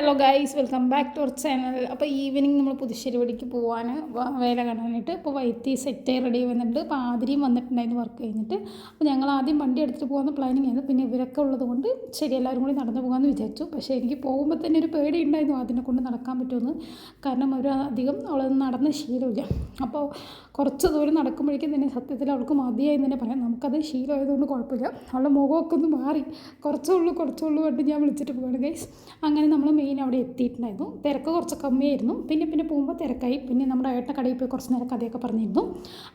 Hello guys, welcome back to our channel. അപ്പോൾ evening നമ്മൾ പുതുശ്ശേരിപടിക്ക് പോകാൻ വേല കാണാനായിട്ട് ഇപ്പോൾ വൈത്തി സെറ്റായി റെഡി വന്നിട്ടുണ്ട്. അപ്പോൾ ആതിരിയും വന്നിട്ടുണ്ടായിരുന്നു വർക്ക് കഴിഞ്ഞിട്ട്. അപ്പോൾ ഞങ്ങൾ ആദ്യം വണ്ടി എടുത്തിട്ട് പോകുന്ന പ്ലാനിങ് ആയിരുന്നു. പിന്നെ ഇവരൊക്കെ ഉള്ളത് കൊണ്ട് ശരി എല്ലാവരും കൂടി നടന്നു പോകാമെന്ന് വിചാരിച്ചു. പക്ഷേ എനിക്ക് പോകുമ്പോൾ തന്നെ ഒരു പേടി ഉണ്ടായിരുന്നു അതിനെ കൊണ്ട് നടക്കാൻ പറ്റുമെന്ന്. കാരണം അവർ അധികം അവളത് നടന്ന് ശീലമില്ല. അപ്പോൾ കുറച്ച് ദൂരം നടക്കുമ്പോഴേക്കും തന്നെ സത്യത്തിൽ അവൾക്ക് മതിയായി തന്നെ പറയാം. നമുക്കത് ശീലമായതുകൊണ്ട് കുഴപ്പമില്ല. അവളുടെ മുഖമൊക്കെ ഒന്ന് മാറി കുറച്ചുള്ളൂ കണ്ട് ഞാൻ വിളിച്ചിട്ട് പോവാണ് ഗൈസ്. അങ്ങനെ നമ്മൾ അവിടെ എത്തിയിട്ടുണ്ടായിരുന്നു. തിരക്ക് കുറച്ച് കമ്മിയായിരുന്നു. പിന്നെ പോകുമ്പോൾ തിരക്കായി. പിന്നെ നമ്മുടെ കടയിൽ പോയി കുറച്ച് നേരം കഥയൊക്കെ പറഞ്ഞിരുന്നു.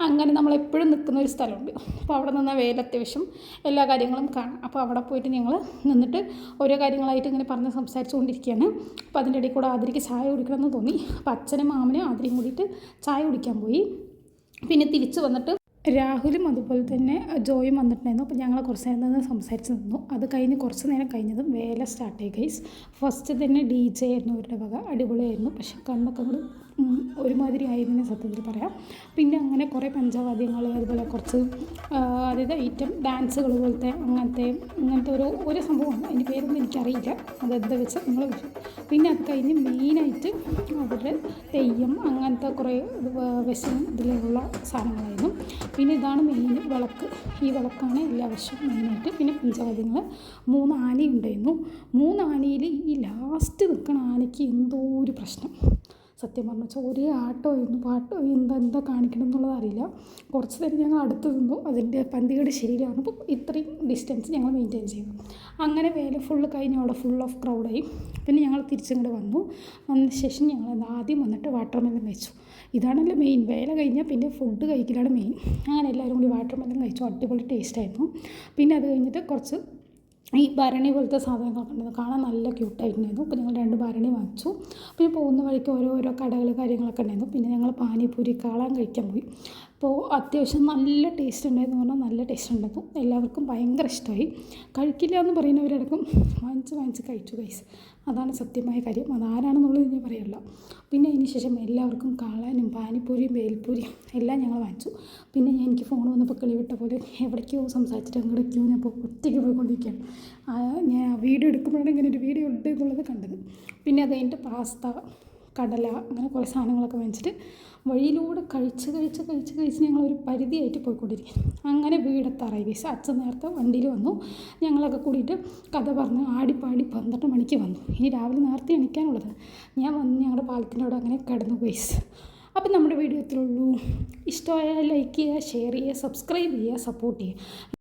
അങ്ങനെ നമ്മളെപ്പോഴും നിൽക്കുന്ന ഒരു സ്ഥലമുണ്ട്. അപ്പോൾ അവിടെ നിന്ന് വേല അത്യാവശ്യം എല്ലാ കാര്യങ്ങളും കാണാം. അപ്പോൾ അവിടെ പോയിട്ട് ഞങ്ങൾ നിന്നിട്ട് ഓരോ കാര്യങ്ങളായിട്ട് ഇങ്ങനെ പറഞ്ഞ് സംസാരിച്ചുകൊണ്ടിരിക്കുകയാണ്. അപ്പോൾ അതിൻ്റെ ഇടയിൽ കൂടെ ആതിരിക്ക് ചായ കുടിക്കണമെന്ന് തോന്നി. അപ്പോൾ അച്ഛനും മാമനും ആതിരയും കൂടിയിട്ട് ചായ കുടിക്കാൻ പോയി. പിന്നെ തിരിച്ച് വന്നിട്ട് രാഹുലും അതുപോലെ തന്നെ ജോയും വന്നിട്ടുണ്ടായിരുന്നു. അപ്പോൾ ഞങ്ങൾ കുറച്ച് നേരം നിന്ന് സംസാരിച്ച് നിന്നു. അത് കഴിഞ്ഞ് കുറച്ച് നേരം കഴിഞ്ഞതും വേല സ്റ്റാർട്ടായി ഗൈസ്. ഫസ്റ്റ് തന്നെ DJ ആയിരുന്നു അവരുടെ വക. അടിപൊളിയായിരുന്നു. പക്ഷേ കണ്ണൊക്കെ കൂടി ഒരുമാതിരി ആയതിനെ സത്യത്തിൽ പറയാം. പിന്നെ അങ്ങനെ കുറേ പഞ്ചവാദ്യങ്ങൾ അതുപോലെ കുറച്ച് അതായത് ഐറ്റം ഡാൻസുകൾ പോലത്തെ ഇങ്ങനത്തെ ഒരു സംഭവമാണ്. അതിൻ്റെ പേരൊന്നും എനിക്കറിയില്ല. അതെന്താ വെച്ചാൽ നിങ്ങൾ വിഷയം. പിന്നെ അത് കഴിഞ്ഞ് മെയിനായിട്ട് അവരുടെ തെയ്യം അങ്ങനത്തെ കുറേ വെസ്റ്റേൺ ഇതിലുള്ള സാധനങ്ങളായിരുന്നു. പിന്നെ ഇതാണ് മെയിൻ വിളക്ക്. ഈ വിളക്കാണ് എല്ലാ വർഷവും മെയിനായിട്ട്. പിന്നെ പഞ്ചവാദ്യങ്ങൾ 3 ആനയുണ്ടായിരുന്നു. 3 ആനയിൽ ഈ ലാസ്റ്റ് നിൽക്കുന്ന ആനയ്ക്ക് എന്തോ ഒരു പ്രശ്നം. സത്യം പറഞ്ഞു വെച്ചാൽ ഒരേ ആട്ടമായിരുന്നു. പാട്ടോ എന്താ കാണിക്കണം എന്നുള്ളത് അറിയില്ല. കുറച്ച് നേരം ഞങ്ങൾ അടുത്ത് നിന്നു. അതിൻ്റെ പന്തികേട് ശരിയിലാണ്. അപ്പോൾ ഇത്രയും ഡിസ്റ്റൻസ് ഞങ്ങൾ മെയിൻറ്റെയിൻ ചെയ്തു. അങ്ങനെ വേല ഫുള്ള് കഴിഞ്ഞ് അവിടെ ഫുൾ ഓഫ് ക്രൗഡായി. പിന്നെ ഞങ്ങൾ തിരിച്ചിങ്ങോട്ട് വന്ന ശേഷം ഞങ്ങൾ ആദ്യം വന്നിട്ട് വാട്ടർ മെലൺ കഴിച്ചു. ഇതാണല്ലോ മെയിൻ. വേല കഴിഞ്ഞാൽ പിന്നെ ഫുഡ് കഴിക്കലാണ് മെയിൻ. അങ്ങനെ എല്ലാവരും കൂടി വാട്ടർ മെലൺ കഴിച്ചു. അടിപൊളി ടേസ്റ്റായിരുന്നു. പിന്നെ അത് കഴിഞ്ഞിട്ട് കുറച്ച് ഈ ഭരണി പോലത്തെ സാധനങ്ങളൊക്കെ ഉണ്ടായിരുന്നു. കാണാൻ നല്ല ക്യൂട്ടായിട്ടുണ്ടായിരുന്നു. അപ്പോൾ ഞങ്ങൾ 2 ഭരണി വാങ്ങിച്ചു. പിന്നെ പോകുന്ന വഴിക്ക് ഓരോ കടകൾ കാര്യങ്ങളൊക്കെ ഉണ്ടായിരുന്നു. പിന്നെ ഞങ്ങൾ പാനിപൂരി കാളാൻ കഴിക്കാൻ പോയി. അപ്പോൾ അത്യാവശ്യം നല്ല ടേസ്റ്റ് ഉണ്ടായിരുന്നു. പറഞ്ഞാൽ നല്ല ടേസ്റ്റ് ഉണ്ടായിരുന്നു. എല്ലാവർക്കും ഭയങ്കര ഇഷ്ടമായി. കഴിക്കില്ല എന്ന് പറയുന്നവരടക്കം വാങ്ങിച്ച് കഴിച്ചു ഗൈസ്. അതാണ് സത്യമായ കാര്യം. അതാരാണെന്നുള്ളത് ഞാൻ പറയല്ല. പിന്നെ അതിന് ശേഷം എല്ലാവർക്കും കാളാനും പാനിപ്പൂരിയും ബേൽപൂരിയും എല്ലാം ഞങ്ങൾ വാങ്ങിച്ചു. പിന്നെ എനിക്ക് ഫോൺ വന്നപ്പോൾ കിളിവിട്ട പോലെ എവിടേക്കോ സംസാരിച്ചിട്ട് അങ്ങോട്ടേക്കോ ഞാൻ ഒറ്റയ്ക്ക് പോയിക്കൊണ്ടിരിക്കുകയാണ്. ഞാൻ വീഡിയോ എടുക്കുമ്പോഴാണ് ഇങ്ങനെ ഒരു വീഡിയോ ഉണ്ട് എന്നുള്ളത് കണ്ടത്. പിന്നെ അത് കഴിഞ്ഞിട്ട് പാസ്ത കടല അങ്ങനെ കുറേ സാധനങ്ങളൊക്കെ വാങ്ങിച്ചിട്ട് വഴിയിലൂടെ കഴിച്ച് ഞങ്ങളൊരു പരിധിയായിട്ട് പോയിക്കൊണ്ടിരിക്കും. അങ്ങനെ വീടെത്താറായി ഗൈസ്. അച്ഛൻ നേരത്തെ വണ്ടിയിൽ വന്നു. ഞങ്ങളൊക്കെ കൂടിയിട്ട് കഥ പറഞ്ഞ് ആടിപ്പാടി 12 മണിക്ക് വന്നു. ഇനി രാവിലെ നേരത്തെ എണീക്കാനുള്ളത്. ഞാൻ വന്ന് ഞങ്ങളുടെ പാലത്തിൻ്റെ അവിടെ അങ്ങനെ കിടന്നു ഗൈസ്. അപ്പം നമ്മുടെ വീഡിയോ ഇത്രയുള്ളൂ. ഇഷ്ടമായാൽ ലൈക്ക് ചെയ്യുക, ഷെയർ ചെയ്യുക, സബ്സ്ക്രൈബ് ചെയ്യുക, സപ്പോർട്ട് ചെയ്യുക.